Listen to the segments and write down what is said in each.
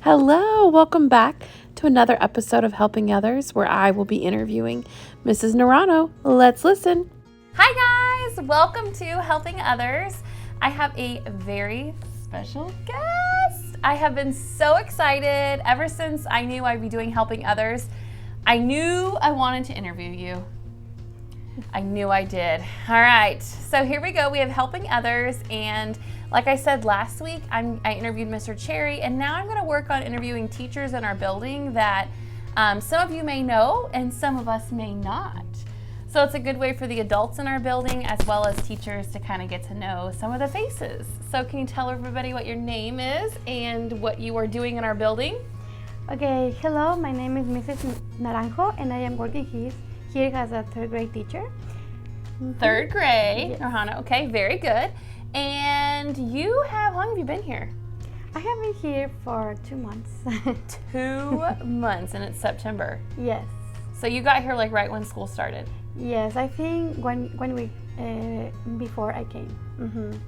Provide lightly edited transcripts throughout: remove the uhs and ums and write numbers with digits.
Hello, welcome back to another episode of Helping Others where I will be interviewing Mrs. Naranjo. Let's listen. Hi guys, welcome to Helping Others. I have a very special guest. I have been so excited ever since I knew I'd be doing Helping Others. I knew I wanted to interview you. I knew I did. All right, so here we go. We have Helping Others, and like I said last week, I interviewed Mr. Cherry, and now I'm going to work on interviewing teachers in our building that some of you may know and some of us may not. So it's a good way for the adults in our building as well as teachers to kind of get to know some of the faces. So can you tell everybody what your name is and what you are doing in our building? Okay, hello, my name is Mrs. Naranjo and I am working here as a third grade teacher. Third grade, Yes. Naranjo. Okay, very good. And how long have you been here? I have been here for 2 months. 2 months, and it's September. Yes, So you got here like right when school started. yes, I think 1 week before I came.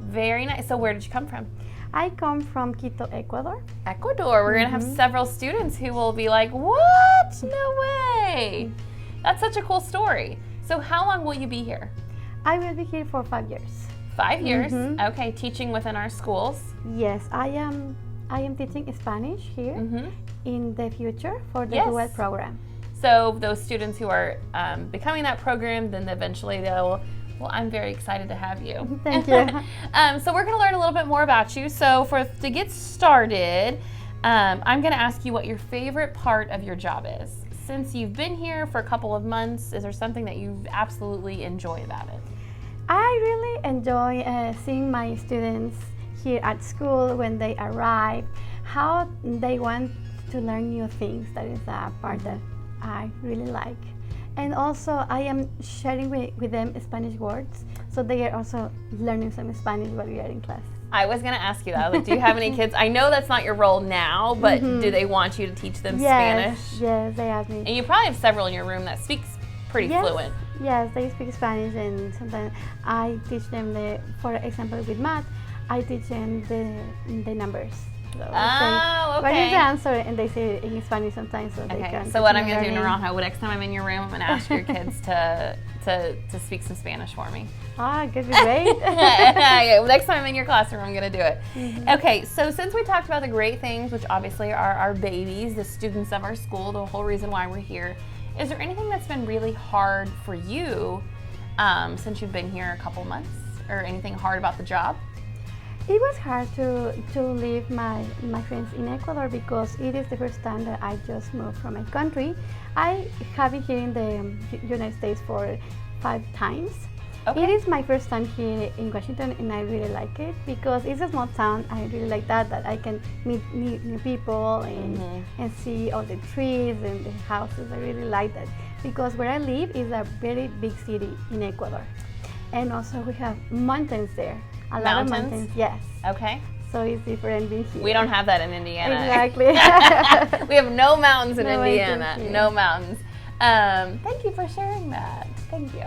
Very nice. So where did you come from? I come from Quito, Ecuador. Ecuador. We're going to have several students who will be like, what? No way. That's such a cool story. So how long will you be here? I will be here for 5 years. 5 years. Okay, teaching within our schools. Yes, I am teaching Spanish here in the future for the Yes. dual program. So those students who are becoming that program, then eventually they'll, well, I'm very excited to have you. Thank you. So we're going to learn a little bit more about you. So to get started, I'm going to ask you what your favorite part of your job is. Since you've been here for a couple of months, is there something that you absolutely enjoy about it? I really enjoy seeing my students here at school when they arrive, how they want to learn new things. That is a part that I really like. And also I am sharing with them Spanish words, so they are also learning some Spanish while we are in class. I was going to ask you that. Like, do you have any kids? I know that's not your role now, but do they want you to teach them Spanish? Yes, they ask me. And you probably have several in your room that speaks pretty fluent. Yes, they speak Spanish, and sometimes I teach them for example, with math, I teach them the numbers. So Oh, what is okay. the answer? And they say it in Spanish sometimes, so they Okay, can. so what I'm continue going to do, learning. Naranjo, next time I'm in your room, I'm going to ask your kids to speak some Spanish for me. Ah, good, great. Yeah, next time I'm in your classroom, I'm going to do it. Okay, so since we talked about the great things, which obviously are our babies, the students of our school, the whole reason why we're here, is there anything that's been really hard for you since you've been here a couple months, or anything hard about the job? It was hard to leave my friends in Ecuador because it is the first time that I just moved from my country. I have been here in the United States for 5 times. Okay. It is my first time here in Washington, and I really like it because it's a small town. I really like that I can meet new people and see all the trees and the houses. I really like that because where I live is a very big city in Ecuador, and also we have mountains there. A lot of mountains, yes. Okay. So it's different being here. We don't have that in Indiana. Exactly. We have no mountains in No Indiana. mountains here. No mountains. Thank you for sharing that. Thank you.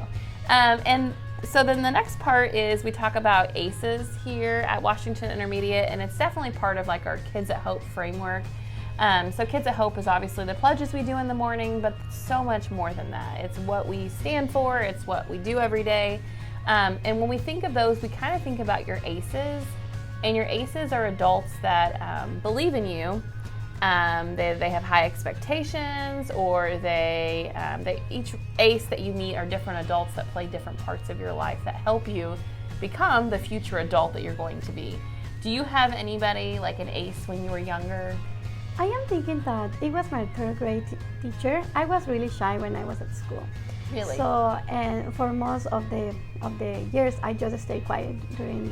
And so then the next part is we talk about ACEs here at Washington Intermediate, and it's definitely part of like our Kids at Hope framework. So Kids at Hope is obviously the pledges we do in the morning, but so much more than that. It's what we stand for. It's what we do every day. And when we think of those, we kind of think about your ACEs, and your ACEs are adults that believe in you. They have high expectations, or each ACE that you meet are different adults that play different parts of your life that help you become the future adult that you're going to be. Do you have anybody like an ACE when you were younger? I am thinking that it was my third grade teacher. I was really shy when I was at school. Really? So, and for most of the years, I just stayed quiet during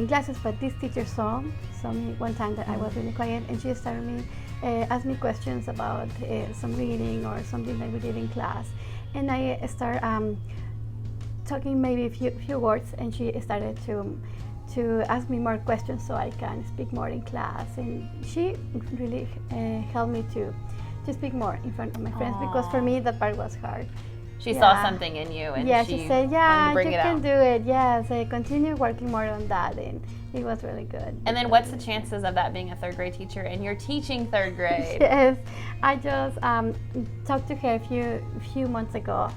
classes. But this teacher saw me one time that I was really quiet, and she started ask me questions about some reading or something that we did in class, and I started talking maybe a few words, and she started to ask me more questions so I can speak more in class, and she really helped me to speak more in front of my friends because for me that part was hard. She saw something in you, and she said, wanted to bring you it can out. do it. Yes, I continue working more on that, and it was really good. And then what's the chances of that being a third grade teacher, and you're teaching third grade? Yes, I just talked to her a few months ago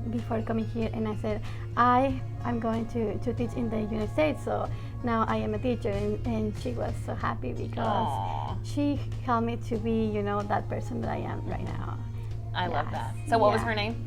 before coming here, and I said, I'm going to teach in the United States, so now I am a teacher, and she was so happy because she helped me to be, that person that I am right now. I love that. So what was her name?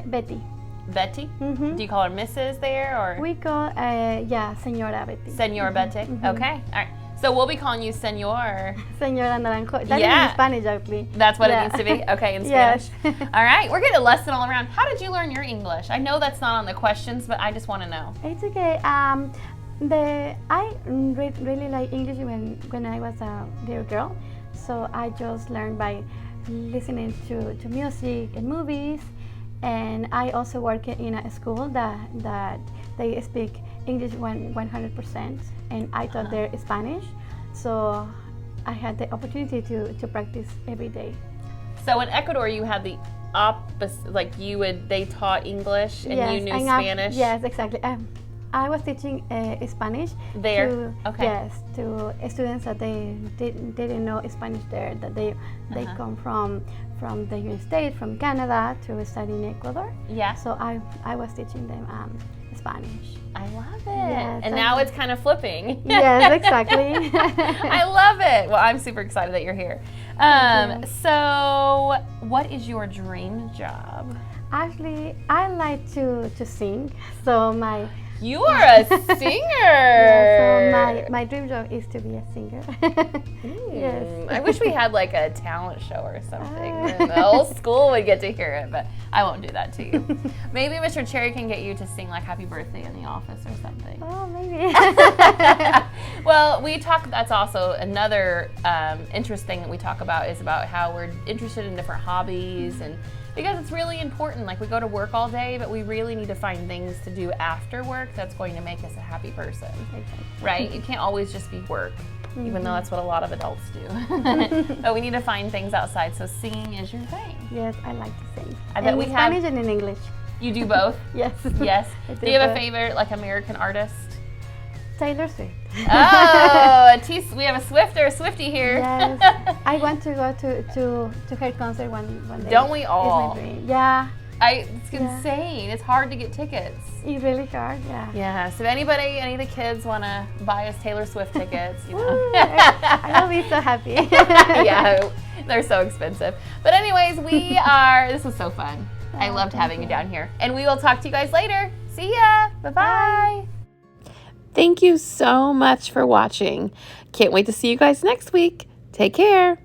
Betty. Betty? Do you call her Mrs. there, or? We call, Señora Betty. Señora Betty. Okay. All right. So we'll be calling you Señor. Señora Naranjo. That is in Spanish, actually. That's what it needs to be? Okay, in Spanish. Yes. All right. We're getting a lesson all around. How did you learn your English? I know that's not on the questions, but I just want to know. It's okay. I really like English when I was a little girl. So I just learned by listening to music and movies. And I also work in a school that they speak English 100%, and I taught their Spanish, so I had the opportunity to practice every day. So in Ecuador, you had the opposite, like they taught English and you knew Spanish? Yes, exactly. I was teaching Spanish there. To students that they didn't know Spanish there, that they come from the United States, from Canada to study in Ecuador. Yeah. So I was teaching them Spanish. I love it. Yes, and now it's kind of flipping. Yes, exactly. I love it. Well, I'm super excited that you're here. So what is your dream job? Actually, I like to sing. So you are a singer. So my dream job is to be a singer. Yes. I wish we had like a talent show or something. And the whole school would get to hear it, but I won't do that to you. Maybe Mr. Cherry can get you to sing like Happy Birthday in the office or something. Oh, maybe. Well, that's also another interesting that we talk about is about how we're interested in different hobbies, and because it's really important. Like, we go to work all day, but we really need to find things to do after work that's going to make us a happy person. Exactly. Right? You can't always just be work, even though that's what a lot of adults do. But we need to find things outside, so singing is your thing. Yes, I like to sing. I bet in Spanish and in English. You do both? Yes. Yes. I Do you have a favorite, like, American artist? Taylor Swift. Oh, we have a Swiftie here. Yes. I want to go to her concert one day. Don't we all? It's my dream. Yeah. It's insane. It's hard to get tickets. It's really hard, yeah. Yeah, so if any of the kids want to buy us Taylor Swift tickets, you know. I will be so happy. Yeah, they're so expensive. But anyways, this was so fun. I loved having you down here. And we will talk to you guys later. See ya. Bye-bye. Thank you so much for watching. Can't wait to see you guys next week. Take care.